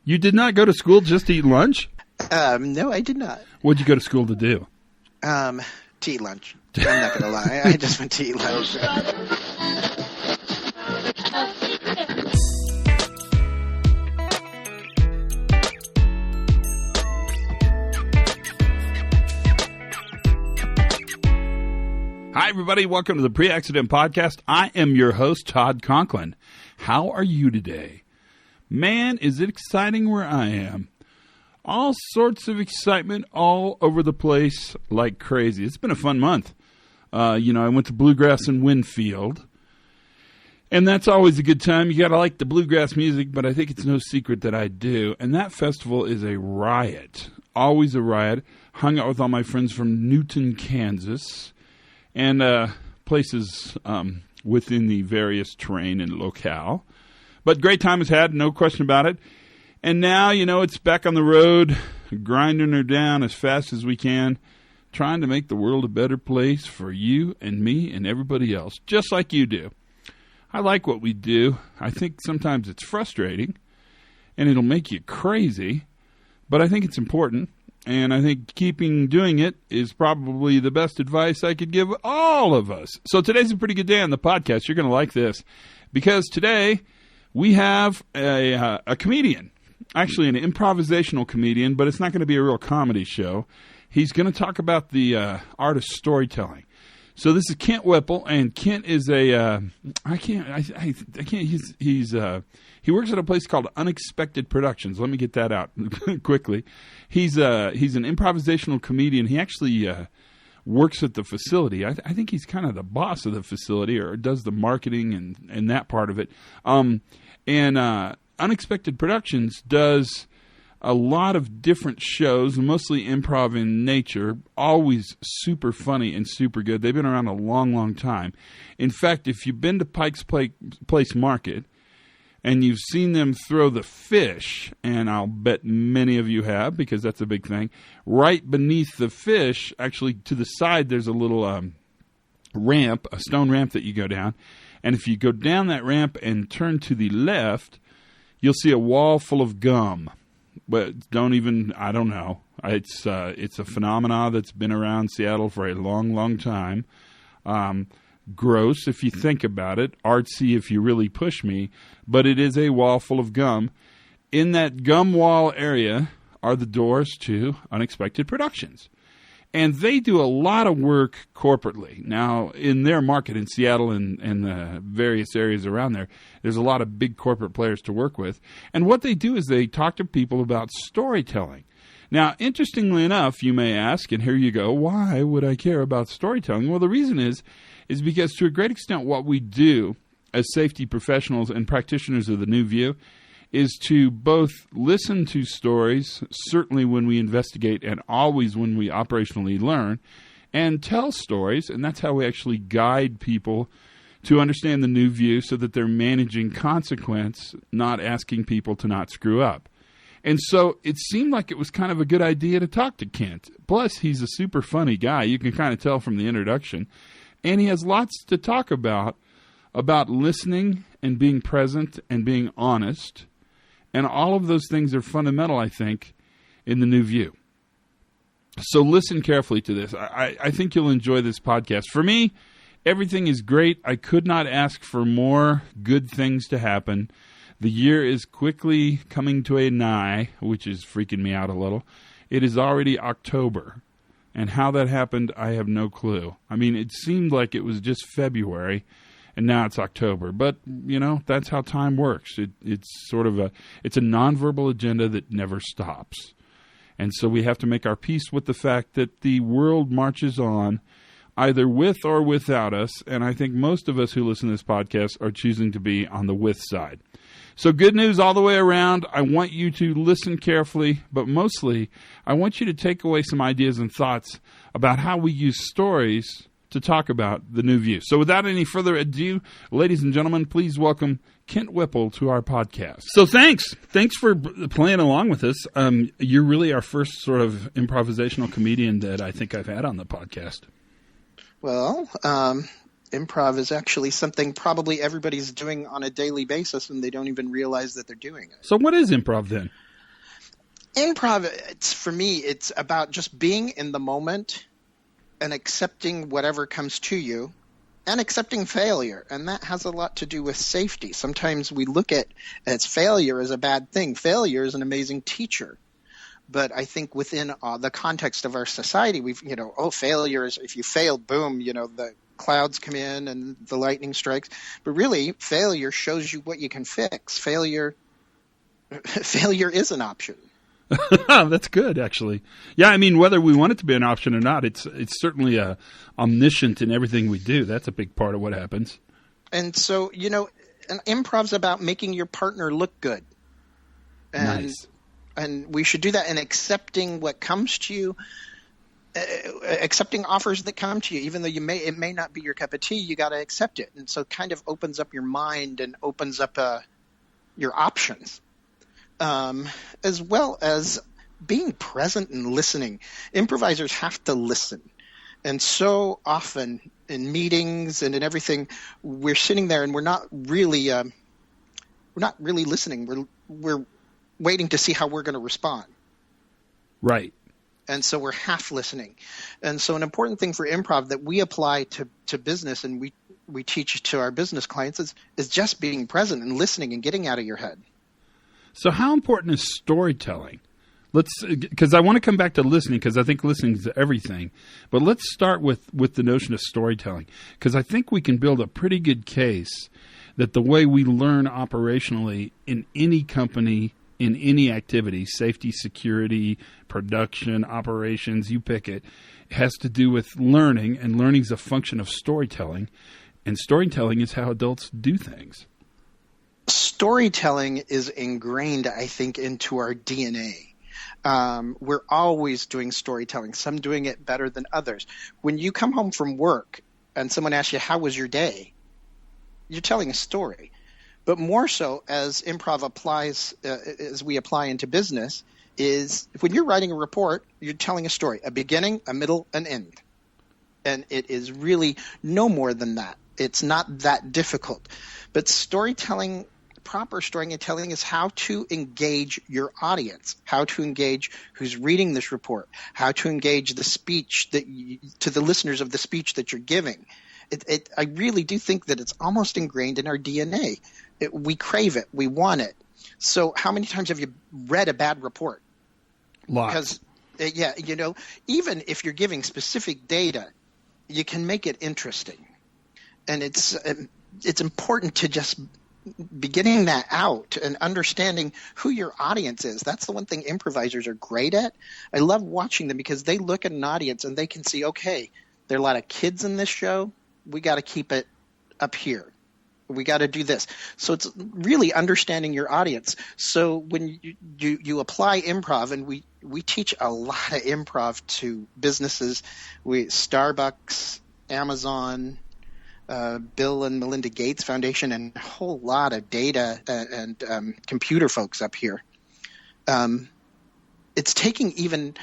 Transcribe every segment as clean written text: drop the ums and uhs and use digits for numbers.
You did not go to school just to eat lunch? No, I did not. What'd you go to school to do? To eat lunch. I'm not going to lie. I just went to eat lunch. Hi, everybody. Welcome to the Pre-Accident Podcast. I am your host, Todd Conklin. How are you today? Man, is it exciting where I am. All sorts of excitement all over the place like crazy. It's been a fun month. I went to Bluegrass in Winfield, and that's always a good time. You got to like the bluegrass music, but I think it's no secret that I do. And that festival is a riot, always a riot. Hung out with all my friends from Newton, Kansas, and places within the various terrain and locale. But great time was had, no question about it. And now, it's back on the road, grinding her down as fast as we can, trying to make the world a better place for you and me and everybody else, just like you do. I like what we do. I think sometimes it's frustrating, and it'll make you crazy, but I think it's important. And I think keeping doing it is probably the best advice I could give all of us. So today's a pretty good day on the podcast. You're going to like this because today we have a comedian, actually an improvisational comedian, but it's not going to be a real comedy show. He's going to talk about the art of storytelling. So this is Kent Whipple, and Kent is he works at a place called Unexpected Productions. Let me get that out quickly. He's an improvisational comedian. He actually works at the facility. I think he's kind of the boss of the facility, or does the marketing and that part of it. Unexpected Productions does a lot of different shows, mostly improv in nature, always super funny and super good. They've been around a long, long time. In fact, if you've been to Pike's Place Market and you've seen them throw the fish, and I'll bet many of you have because that's a big thing, right beneath the fish, actually to the side, there's a little ramp, a stone ramp that you go down. And if you go down that ramp and turn to the left, you'll see a wall full of gum. But I don't know. It's a phenomenon that's been around Seattle for a long, long time. Gross if you think about it. Artsy if you really push me. But it is a wall full of gum. In that gum wall area are the doors to Unexpected Productions. And they do a lot of work corporately. Now, in their market in Seattle and the various areas around there, there's a lot of big corporate players to work with. And what they do is they talk to people about storytelling. Now, interestingly enough, you may ask, and here you go, why would I care about storytelling? Well, the reason is because to a great extent what we do as safety professionals and practitioners of the New View is to both listen to stories, certainly when we investigate and always when we operationally learn, and tell stories, and that's how we actually guide people to understand the New View so that they're managing consequence, not asking people to not screw up. And so it seemed like it was kind of a good idea to talk to Kent. Plus, he's a super funny guy. You can kind of tell from the introduction. And he has lots to talk about listening and being present and being honest. And all of those things are fundamental, I think, in the New View. So listen carefully to this. I think you'll enjoy this podcast. For me, everything is great. I could not ask for more good things to happen. The year is quickly coming to a nigh, which is freaking me out a little. It is already October. And how that happened, I have no clue. I mean, it seemed like it was just February, and now it's October. But, that's how time works. It's sort of it's a nonverbal agenda that never stops. And so we have to make our peace with the fact that the world marches on, either with or without us. And I think most of us who listen to this podcast are choosing to be on the with side. So good news all the way around. I want you to listen carefully, but mostly I want you to take away some ideas and thoughts about how we use stories to talk about the New View. So without any further ado, ladies and gentlemen, please welcome Kent Whipple to our podcast. So thanks for playing along with us. You're really our first sort of improvisational comedian that I think I've had on the podcast. Well, improv is actually something probably everybody's doing on a daily basis, and they don't even realize that they're doing it. So what is improv then? Improv, for me, it's about just being in the moment and accepting whatever comes to you and accepting failure. And that has a lot to do with safety. Sometimes we look at as failure as a bad thing. Failure is an amazing teacher. But I think within the context of our society, failure is if you failed, boom, the clouds come in and the lightning strikes. But really, failure shows you what you can fix. Failure is an option. That's good, actually. Yeah, I mean, whether we want it to be an option or not, it's certainly omniscient in everything we do. That's a big part of what happens. And so, an improv's about making your partner look good. And, nice. And we should do that, and accepting what comes to you, accepting offers that come to you, even though it may not be your cup of tea, you got to accept it. And so it kind of opens up your mind and opens up your options. As well as being present and listening. Improvisers have to listen. And so often in meetings and in everything, we're sitting there and we're not really listening. We're waiting to see how we're going to respond. Right. And so we're half listening. And so an important thing for improv that we apply to business and we teach to our business clients is just being present and listening and getting out of your head. So how important is storytelling? Because I want to come back to listening, because I think listening is everything. But let's start with the notion of storytelling, because I think we can build a pretty good case that the way we learn operationally in any company, in any activity, safety, security, production, operations, you pick it, has to do with learning, and learning is a function of storytelling, and storytelling is how adults do things. Storytelling is ingrained, I think, into our DNA. We're always doing storytelling, some doing it better than others. When you come home from work and someone asks you, how was your day? You're telling a story. But more so, as improv applies, as we apply into business, is when you're writing a report, you're telling a story, a beginning, a middle, an end. And it is really no more than that. It's not that difficult. But storytelling, proper storytelling, is how to engage your audience, how to engage who's reading this report, how to engage the speech to the listeners of the speech that you're giving. I really do think that it's almost ingrained in our DNA. We crave it. We want it. So how many times have you read a bad report? Lots. Because, even if you're giving specific data, you can make it interesting. And it's important to just be getting that out and understanding who your audience is. That's the one thing improvisers are great at. I love watching them because they look at an audience and they can see, okay, there are a lot of kids in this show. We got to keep it up here. We got to do this. So it's really understanding your audience. So when you apply improv, and we teach a lot of improv to businesses, Starbucks, Amazon, Bill and Melinda Gates Foundation, and a whole lot of data and computer folks up here. It's taking even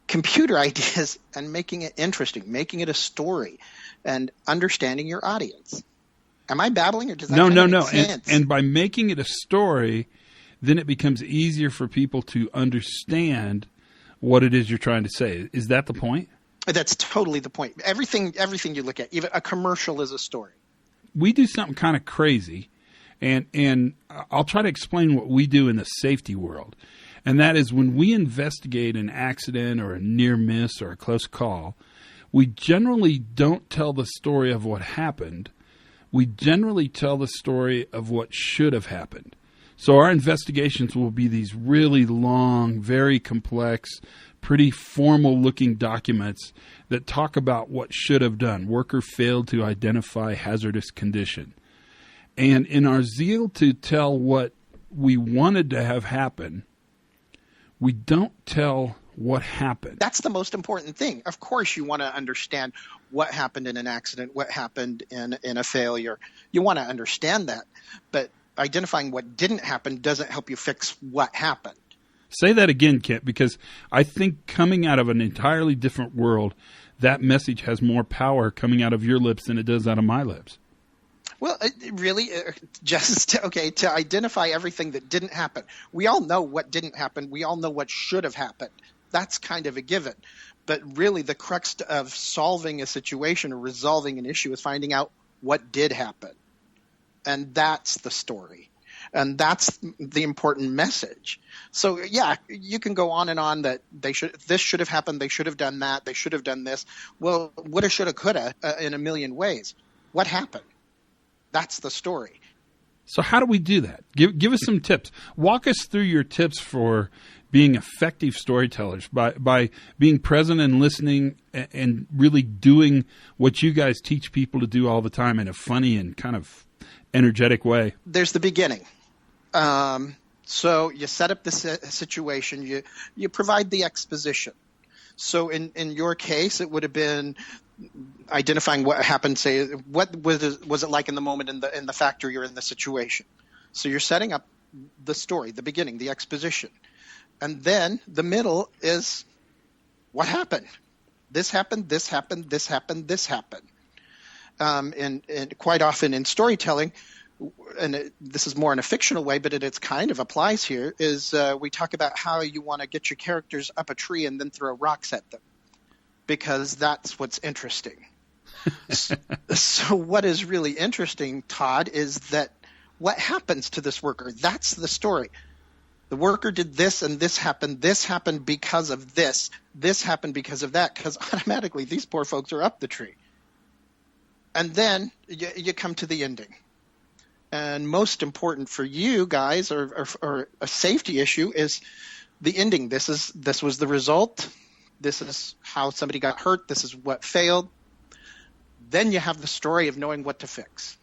computer ideas and making it interesting, making it a story, and understanding your audience. Am I babbling, or does that No. make sense? And by making it a story, then it becomes easier for people to understand what it is you're trying to say. Is that the point? That's totally the point. Everything you look at, even a commercial, is a story. We do something kind of crazy, and I'll try to explain what we do in the safety world. And that is, when we investigate an accident or a near miss or a close call, we generally don't tell the story of what happened. We generally tell the story of what should have happened. So our investigations will be these really long, very complex, pretty formal-looking documents that talk about what should have done. Worker failed to identify hazardous condition. And in our zeal to tell what we wanted to have happen, we don't tell what happened. That's the most important thing. Of course, you want to understand what happened in an accident, what happened in a failure. You want to understand that. But identifying what didn't happen doesn't help you fix what happened. Say that again, Kent, because I think coming out of an entirely different world, that message has more power coming out of your lips than it does out of my lips. Well, really, to identify everything that didn't happen. We all know what didn't happen. We all know what should have happened. That's kind of a given. But really, the crux of solving a situation or resolving an issue is finding out what did happen. And that's the story. And that's the important message. So, yeah, you can go on and on that this should have happened, they should have done that, they should have done this. Well, woulda, shoulda, coulda in a million ways. What happened? That's the story. So how do we do that? Give us some tips. Walk us through your tips for being effective storytellers by being present and listening and really doing what you guys teach people to do all the time in a funny and kind of energetic way. There's the beginning. So you set up the situation, you provide the exposition. So in your case, it would have been identifying what happened. Say, what was it like in the moment in the factory or in the situation? So you're setting up the story, the beginning, the exposition, and then the middle is what happened. This happened. This happened. This happened. This happened. And quite often in storytelling, and this is more in a fictional way, but it kind of applies here, is we talk about how you want to get your characters up a tree and then throw rocks at them, because that's what's interesting. So what is really interesting, Todd, is that what happens to this worker? That's the story. The worker did this and this happened because of this happened because of that, because automatically these poor folks are up the tree. And then you come to the ending. And most important for you guys, or a safety issue, is the ending. This was the result. This is how somebody got hurt. This is what failed. Then you have the story of knowing what to fix.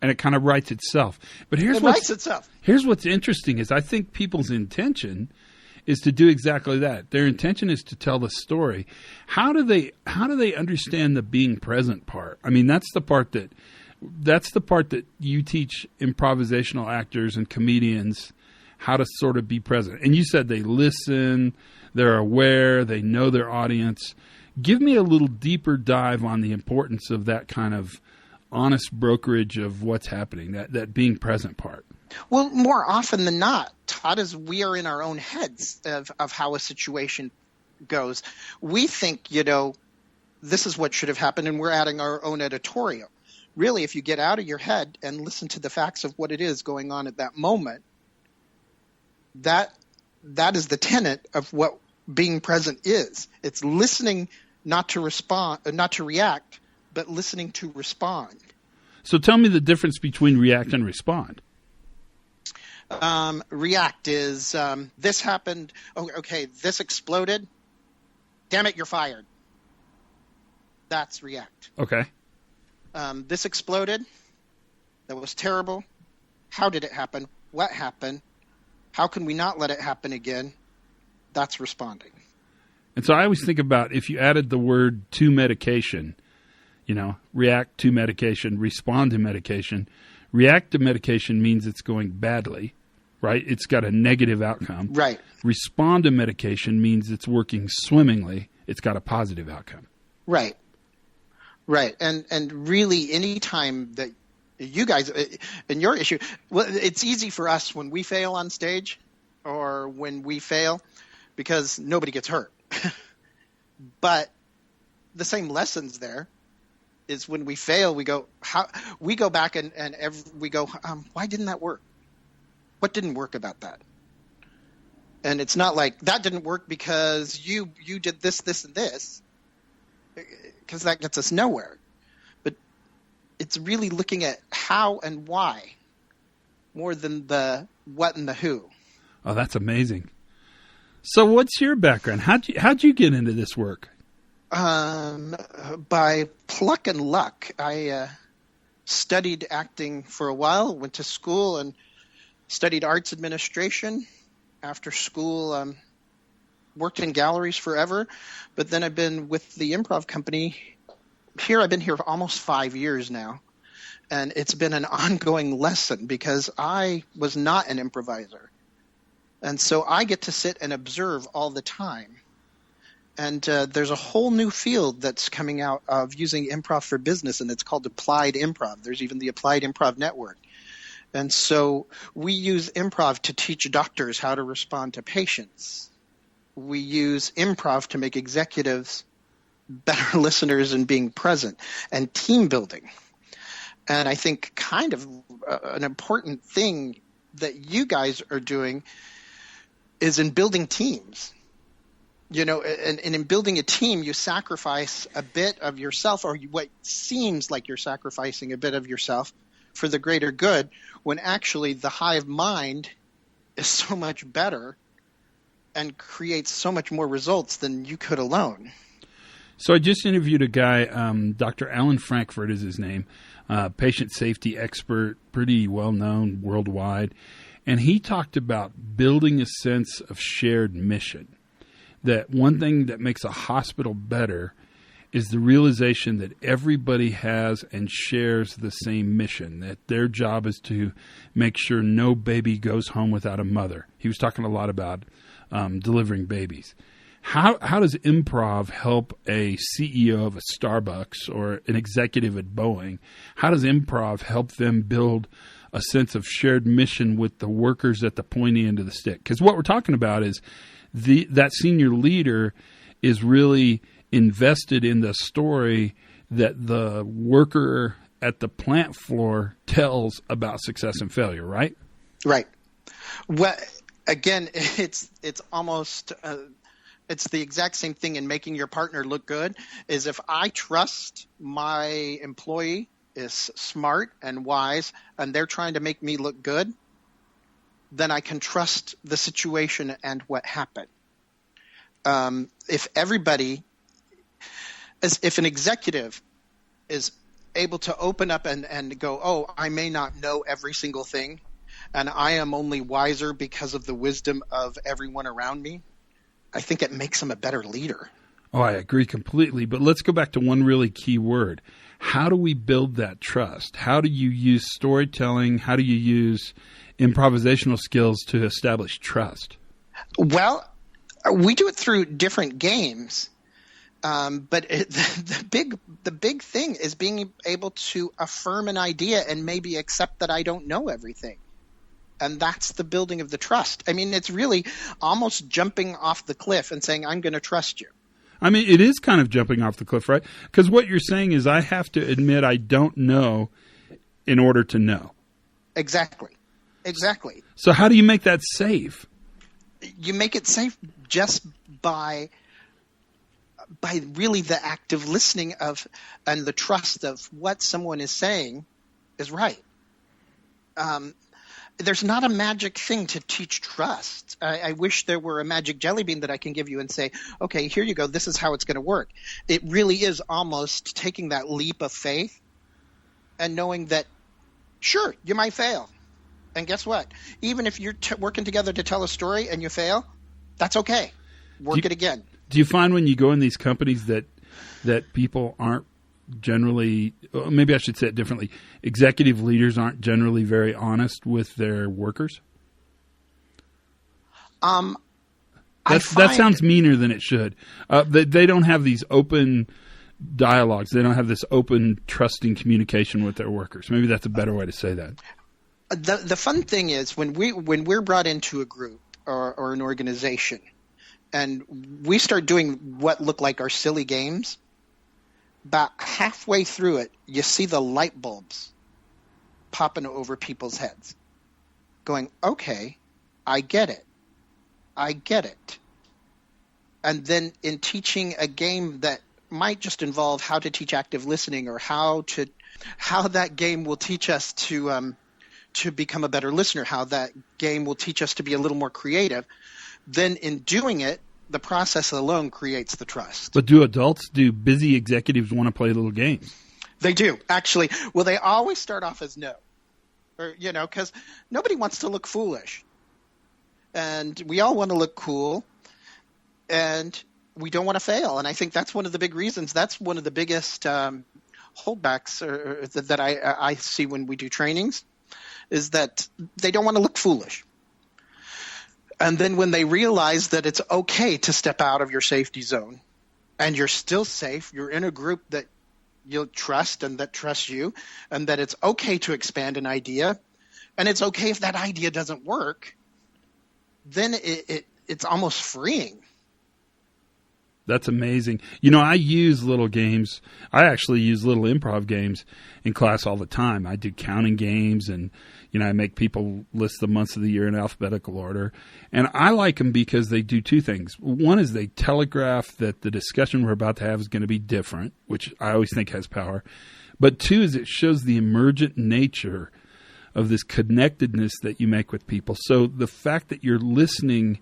And it kind of writes itself. But here's what's interesting is I think people's intention is to do exactly that. Their intention is to tell the story. How do they understand the being present part? I mean, that's the part that you teach improvisational actors and comedians how to sort of be present. And you said they listen, they're aware, they know their audience. Give me a little deeper dive on the importance of that kind of honest brokerage of what's happening, that being present part. Well, more often than not, Todd, is we are in our own heads of how a situation goes. We think, this is what should have happened, and we're adding our own editorial. Really, if you get out of your head and listen to the facts of what it is going on at that moment, that is the tenet of what being present is. It's listening not to respond, not to react, but listening to respond. So tell me the difference between react and respond. React is this happened. Oh, okay, this exploded. Damn it, you're fired. That's react. Okay. This exploded. That was terrible. How did it happen? What happened? How can we not let it happen again? That's responding. And so I always think about if you added the word to medication, react to medication, respond to medication. React to medication means it's going badly, right? It's got a negative outcome. Right. Respond to medication means it's working swimmingly. It's got a positive outcome. Right. Right. And really any time that you guys, in your issue, well, it's easy for us when we fail on stage or when we fail because nobody gets hurt. But the same lessons there is when we fail, we go back and we go, why didn't that work? What didn't work about that? And it's not like that didn't work because you did this, this, and this, because that gets us nowhere. But it's really looking at how and why more than the what and the who. Oh, that's amazing. So what's your background? How'd you get into this work? By pluck and luck. I studied acting for a while, went to school and studied arts administration. After school, worked in galleries forever, but then I've been with the improv company here. I've been here for almost 5 years now, and it's been an ongoing lesson because I was not an improviser. And so I get to sit and observe all the time. And there's a whole new field that's coming out of using improv for business, and it's called applied improv. There's even the Applied Improv Network. And so we use improv to teach doctors how to respond to patients. We use improv to make executives better listeners and being present, and team building. And I think kind of an important thing that you guys are doing is in building teams. And in building a team, you sacrifice a bit of yourself, or what seems like you're sacrificing a bit of yourself for the greater good, when actually the hive mind is so much better and creates so much more results than you could alone. So I just interviewed a guy, Dr. Alan Frankfurt is his name, patient safety expert, pretty well known worldwide. And he talked about building a sense of shared mission. That one thing that makes a hospital better is the realization that everybody has and shares the same mission, that their job is to make sure no baby goes home without a mother. He was talking a lot about delivering babies. How does improv help a CEO of a Starbucks or an executive at Boeing? How does improv help them build a sense of shared mission with the workers at the pointy end of the stick? Because what we're talking about is that senior leader is really invested in the story that the worker at the plant floor tells about success and failure, right? Right. Well, again, it's almost it's the exact same thing in making your partner look good. Is if I trust my employee is smart and wise, and they're trying to make me look good, then I can trust the situation and what happened. If an executive is able to open up and go, oh, I may not know every single thing, and I am only wiser because of the wisdom of everyone around me, I think it makes him a better leader. Oh, I agree completely. But let's go back to one really key word. How do we build that trust? How do you use storytelling? How do you use improvisational skills to establish trust? Well, we do it through different games. But the big thing is being able to affirm an idea and maybe accept that I don't know everything. And that's the building of the trust. I mean, it's really almost jumping off the cliff and saying, I'm going to trust you. I mean, it is kind of jumping off the cliff, right? Because what you're saying is I have to admit I don't know in order to know. Exactly. So how do you make that safe? You make it safe just by really the active listening of and the trust of what someone is saying is right. There's not a magic thing to teach trust. I wish there were a magic jelly bean that I can give you and say, okay, here you go. This is how it's going to work. It really is almost taking that leap of faith and knowing that, sure, you might fail. And guess what? Even if you're working together to tell a story and you fail, that's okay. Work it again. Do you find when you go in these companies that people aren't generally, maybe I should say it differently, executive leaders aren't generally very honest with their workers? That sounds meaner than it should. They don't have these open dialogues. They don't have this open, trusting communication with their workers. Maybe that's a better way to say that. The fun thing is when we're brought into a group or an organization and we start doing what look like our silly games, about halfway through it, you see the light bulbs popping over people's heads going, okay, I get it. And then in teaching a game that might just involve how to teach active listening or how that game will teach us to become a better listener, how that game will teach us to be a little more creative, then in doing it, the process alone creates the trust. But do busy executives want to play little games? They do, actually. Well, they always start off as no, because nobody wants to look foolish. And we all want to look cool, and we don't want to fail. And I think that's one of the big reasons. That's one of the biggest holdbacks that I see when we do trainings, is that they don't want to look foolish. And then when they realize that it's okay to step out of your safety zone and you're still safe, you're in a group that you'll trust and that trusts you, and that it's okay to expand an idea, and it's okay if that idea doesn't work, then it's almost freeing. That's amazing. You know, I use little games. I actually use little improv games in class all the time. I do counting games, and, you know, I make people list the months of the year in alphabetical order. And I like them because they do two things. One is they telegraph that the discussion we're about to have is going to be different, which I always think has power. But two is it shows the emergent nature of this connectedness that you make with people. So the fact that you're listening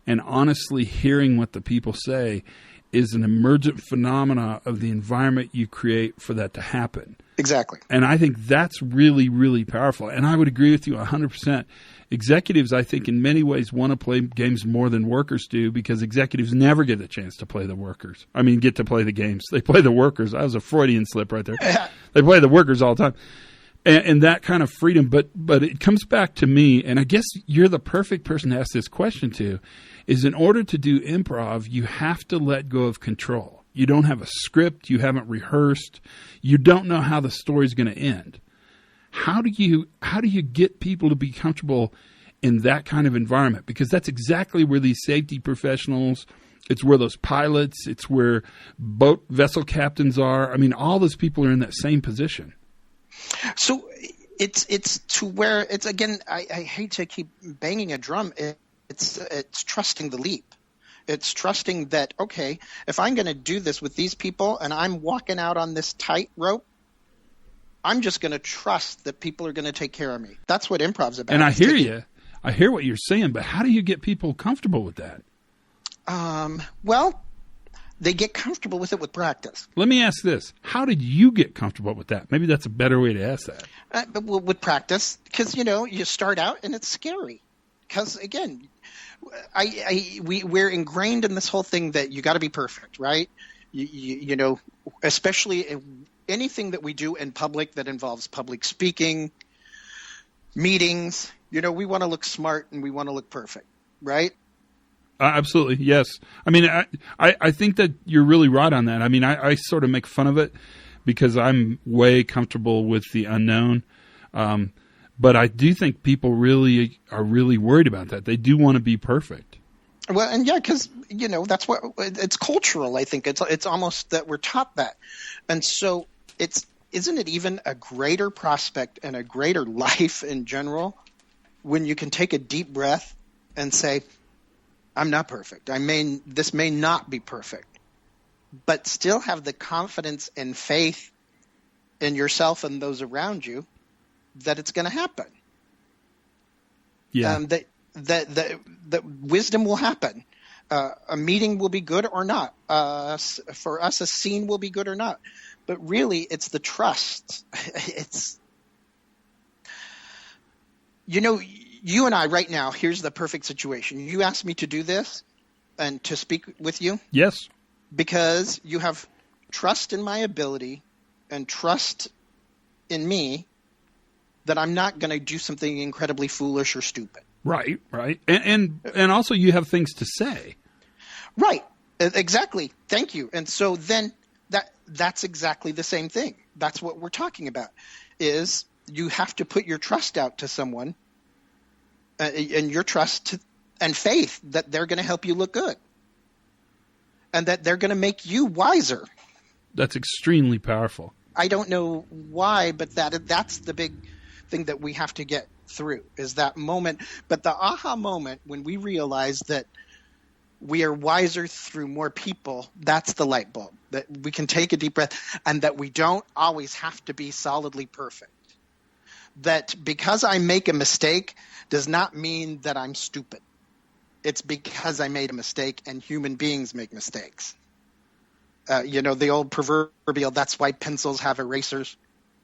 and honestly hearing what the people say is an emergent phenomena of the environment you create for that to happen. Exactly. And I think that's really, really powerful. And I would agree with you 100%. Executives, I think, in many ways want to play games more than workers do, because executives never get a chance to play the workers. I mean, get to play the games. They play the workers. That was a Freudian slip right there. They play the workers all the time. And that kind of freedom. But it comes back to me, and I guess you're the perfect person to ask this question to, is in order to do improv, you have to let go of control. You don't have a script. You haven't rehearsed. You don't know how the story's going to end. How do you get people to be comfortable in that kind of environment? Because that's exactly where these safety professionals, it's where those pilots, it's where boat vessel captains are. I mean, all those people are in that same position. So it's to where it's, again, I hate to keep banging a drum. It's trusting the leap. It's trusting that, okay, if I'm going to do this with these people and I'm walking out on this tightrope, I'm just going to trust that people are going to take care of me. That's what improv's about. And I hear you. I hear what you're saying, but how do you get people comfortable with that? Well, they get comfortable with it with practice. Let me ask this. How did you get comfortable with that? Maybe that's a better way to ask that. With practice, because, you start out and it's scary. Because, again, we're ingrained in this whole thing that you got to be perfect, right? You know, especially anything that we do in public that involves public speaking, meetings, we want to look smart and we want to look perfect, right? Absolutely, yes. I mean, I think that you're really right on that. I mean, I sort of make fun of it because I'm way comfortable with the unknown. But I do think people really are really worried about that. They do want to be perfect. Well, and yeah, because, that's what it's cultural. I think it's almost that we're taught that. And so isn't it even a greater prospect and a greater life in general when you can take a deep breath and say, I'm not perfect. This may not be perfect, but still have the confidence and faith in yourself and those around you that it's going to happen. Yeah. That wisdom will happen. A meeting will be good or not. For us, a scene will be good or not. But really, it's the trust. It's, you and I right now, here's the perfect situation. You asked me to do this and to speak with you. Yes. Because you have trust in my ability and trust in me that I'm not going to do something incredibly foolish or stupid. Right. And also you have things to say. Right. Exactly. Thank you. And so then that's exactly the same thing. That's what we're talking about, is you have to put your trust out to someone and your trust and faith that they're going to help you look good and that they're going to make you wiser. That's extremely powerful. I don't know why, but that's the big thing that we have to get through, is that moment. But the aha moment when we realize that we are wiser through more people, that's the light bulb, that we can take a deep breath and that we don't always have to be solidly perfect. That because I make a mistake does not mean that I'm stupid. It's because I made a mistake, and human beings make mistakes. The old proverbial, that's why pencils have erasers.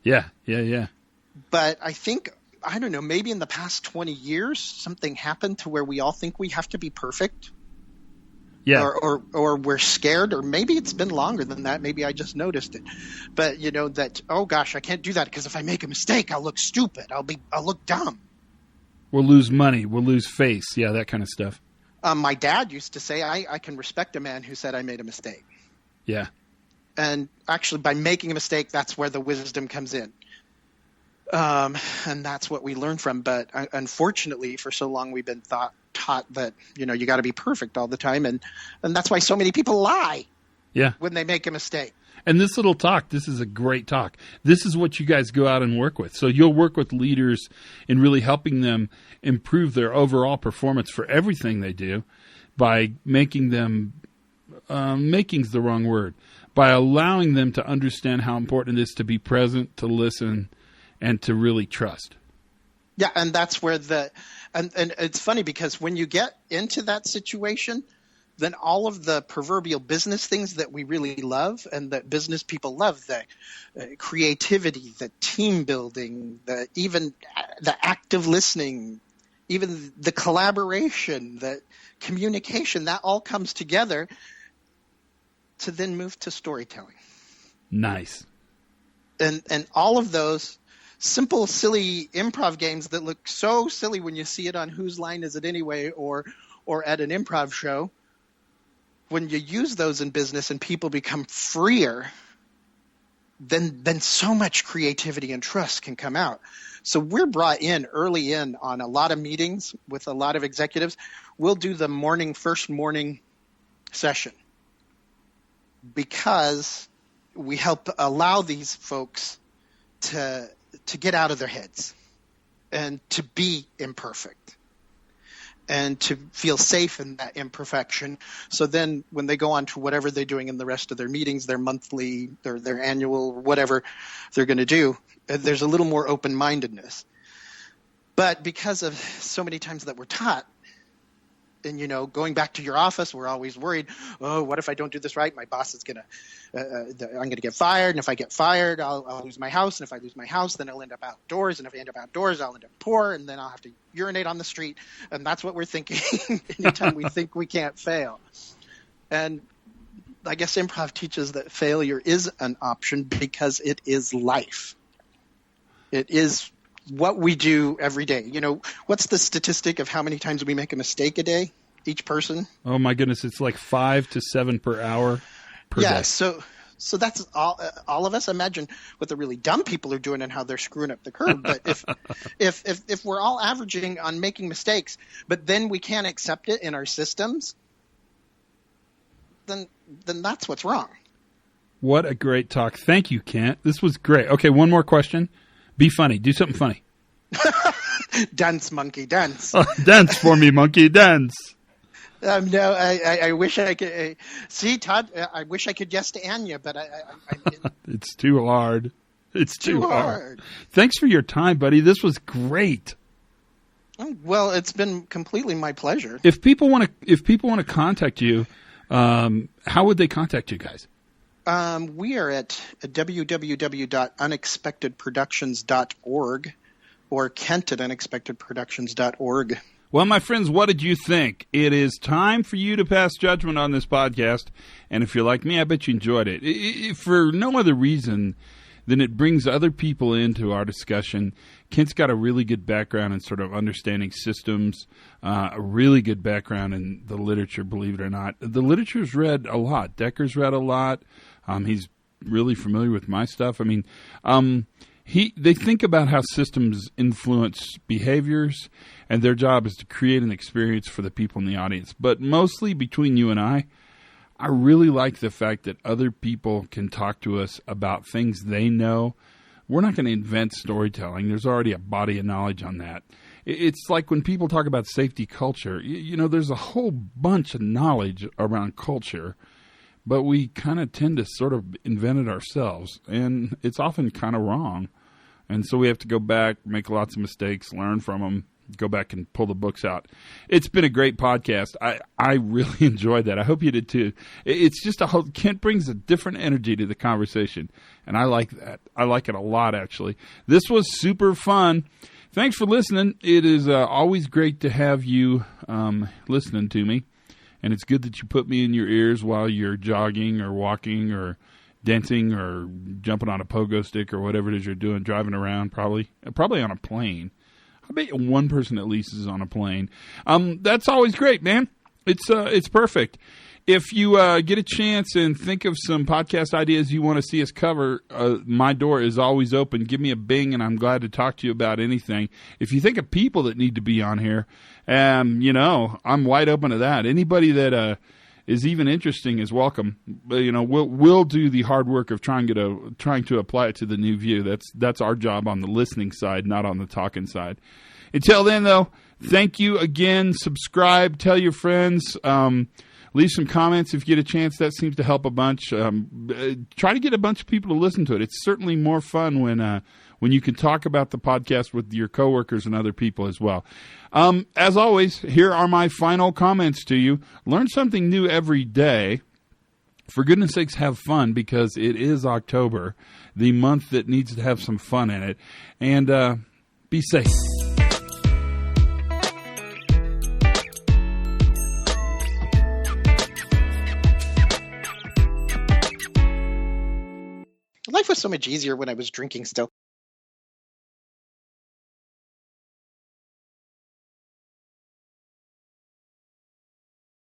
Yeah. But I think, I don't know, maybe in the past 20 years, something happened to where we all think we have to be perfect. Yeah. Or we're scared, or maybe it's been longer than that. Maybe I just noticed it. But that, oh gosh, I can't do that because if I make a mistake, I'll look stupid. I'll look dumb. We'll lose money. We'll lose face. Yeah, that kind of stuff. My dad used to say, I can respect a man who said I made a mistake. Yeah. And actually, by making a mistake, that's where the wisdom comes in. And that's what we learn from. But unfortunately, for so long, we've been taught that, you got to be perfect all the time. And that's why so many people lie when they make a mistake. And this little talk, this is a great talk. This is what you guys go out and work with. So you'll work with leaders in really helping them improve their overall performance for everything they do by making them, making's the wrong word, by allowing them to understand how important it is to be present, to listen, and to really trust. Yeah, and that's where and it's funny because when you get into that situation, then all of the proverbial business things that we really love and that business people love, the creativity, the team building, even the active listening, even the collaboration, the communication, that all comes together to then move to storytelling. Nice. And all of those simple, silly improv games that look so silly when you see it on Whose Line Is It Anyway or at an improv show, when you use those in business and people become freer, then so much creativity and trust can come out. So we're brought in early on a lot of meetings with a lot of executives. We'll do the first morning session because we help allow these folks to get out of their heads and to be imperfect and to feel safe in that imperfection. So then when they go on to whatever they're doing in the rest of their meetings, their monthly, their annual, whatever they're going to do, there's a little more open-mindedness. But because of so many times that we're taught, and, going back to your office, we're always worried, oh, what if I don't do this right? My boss is I'm going to get fired. And if I get fired, I'll lose my house. And if I lose my house, then I'll end up outdoors. And if I end up outdoors, I'll end up poor. And then I'll have to urinate on the street. And that's what we're thinking anytime we think we can't fail. And I guess improv teaches that failure is an option because it is life. It is what we do every day. What's the statistic of how many times we make a mistake a day, each person? Oh my goodness, it's like 5 to 7 per hour per day. So that's all of us. Imagine what the really dumb people are doing and how they're screwing up the curve. But if we're all averaging on making mistakes, but then we can't accept it in our systems, then that's what's wrong. What a great talk. Thank you, Kent. This was great. Okay, one more question. Be funny. Do something funny. Dance, monkey, dance. Dance for me, monkey, dance. No, I wish I could. See, Todd, I wish I could yes to Anya, but it's too hard. It's too hard. Thanks for your time, buddy. This was great. Well, it's been completely my pleasure. If people want to contact you, how would they contact you guys? We are at www.unexpectedproductions.org or Kent at unexpectedproductions.org. Well, my friends, what did you think? It is time for you to pass judgment on this podcast. And if you're like me, I bet you enjoyed it. For no other reason than it brings other people into our discussion. Kent's got a really good background in sort of understanding systems, a really good background in the literature, believe it or not. The literature's read a lot. Decker's read a lot. He's really familiar with my stuff. I mean, they think about how systems influence behaviors, and their job is to create an experience for the people in the audience. But mostly between you and I really like the fact that other people can talk to us about things they know. We're not going to invent storytelling. There's already a body of knowledge on that. It's like when people talk about safety culture, there's a whole bunch of knowledge around culture, but we kind of tend to sort of invent it ourselves, and it's often kind of wrong. And so we have to go back, make lots of mistakes, learn from them, go back and pull the books out. It's been a great podcast. I really enjoyed that. I hope you did too. It's just Kent brings a different energy to the conversation, and I like that. I like it a lot, actually. This was super fun. Thanks for listening. It is always great to have you listening to me, and it's good that you put me in your ears while you're jogging or walking or dancing or jumping on a pogo stick or whatever it is you're doing, driving around, probably on a plane. I bet you one person at least is on a plane. That's always great, man. It's perfect. If you get a chance and think of some podcast ideas you want to see us cover, my door is always open. Give me a bing, and I'm glad to talk to you about anything. If you think of people that need to be on here, I'm wide open to that. Anybody that is even interesting is welcome. We'll do the hard work of trying to apply it to the new view. That's our job on the listening side, not on the talking side. Until then, though, thank you again. Subscribe, tell your friends. Leave some comments if you get a chance. That seems to help a bunch. Try to get a bunch of people to listen to it. It's certainly more fun when you can talk about the podcast with your coworkers and other people as well. As always, here are my final comments to you. Learn something new every day. For goodness sakes, have fun, because it is October, the month that needs to have some fun in it. And be safe. Life was so much easier when I was drinking still.